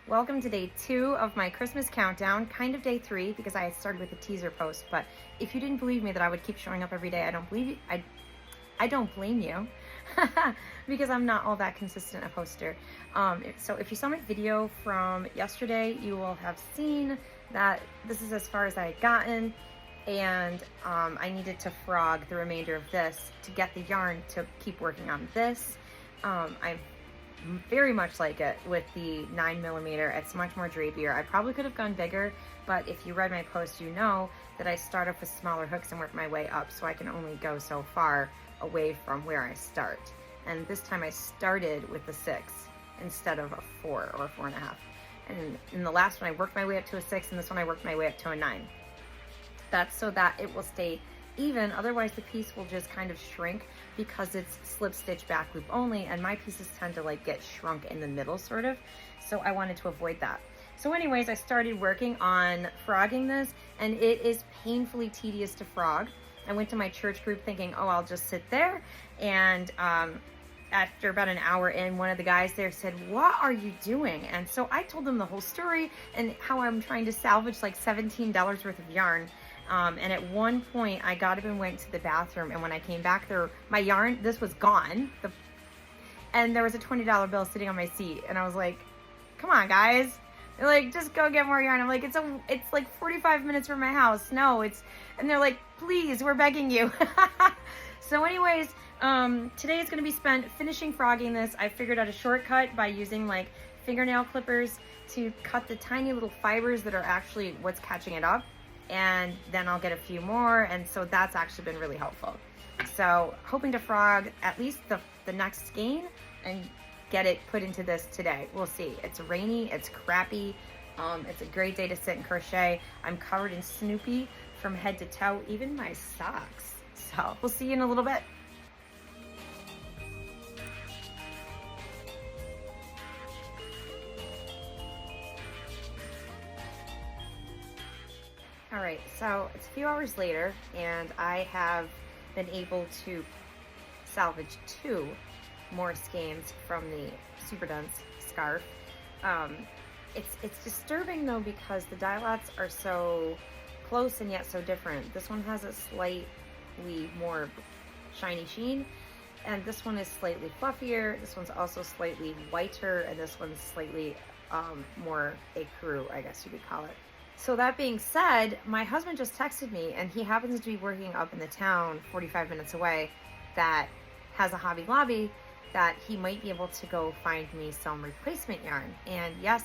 Welcome to day 2 of my Christmas countdown, kind of day 3 because I had started with a teaser post, but if you didn't believe me that I would keep showing up every day, I don't believe you. I don't blame you because I'm not all that consistent a poster. So if you saw my video from yesterday, you will have seen that this is as far as I had gotten, and I needed to frog the remainder of this to get the yarn to keep working on this. I very much like it with the 9mm. It's much more drapier. I probably could have gone bigger, but if you read my post, you know that I start off with smaller hooks and work my way up, so I can only go so far away from where I start. And this time I started with the 6 instead of a 4 or 4.5. And in the last one I worked my way up to a 6, and this one I worked my way up to a 9. That's so that it will stay even, otherwise the piece will just kind of shrink because it's slip stitch back loop only, and my pieces tend to like get shrunk in the middle sort of, so I wanted to avoid that. So anyways, I started working on frogging this, and it is painfully tedious to frog. I went to my church group thinking, oh, I'll just sit there, and after about an hour in, one of the guys there said, what are you doing? And so I told them the whole story and how I'm trying to salvage like $17 worth of yarn. And at one point I got up and went to the bathroom, and when I came back there, my yarn, this was gone. And there was a $20 bill sitting on my seat, and I was like, come on guys. They're like, just go get more yarn. I'm like, it's like 45 minutes from my house. No, and they're like, please, we're begging you. So anyways, today is gonna be spent finishing frogging this. I figured out a shortcut by using like fingernail clippers to cut the tiny little fibers that are actually what's catching it up. And then I'll get a few more, and so that's actually been really helpful. So hoping to frog at least the next skein and get it put into this today. We'll see. It's rainy, it's crappy, it's a great day to sit and crochet. I'm covered in Snoopy from head to toe, even my socks. So we'll see you in a little bit. All right, so it's a few hours later, and I have been able to salvage 2 more skeins from the super dense scarf. It's disturbing though, because the dye lots are so close and yet so different. This one has a slightly more shiny sheen, and this one is slightly fluffier. This one's also slightly whiter, and this one's slightly more ecru, I guess you could call it. So that being said, my husband just texted me, and he happens to be working up in the town 45 minutes away that has a Hobby Lobby, that he might be able to go find me some replacement yarn. And yes,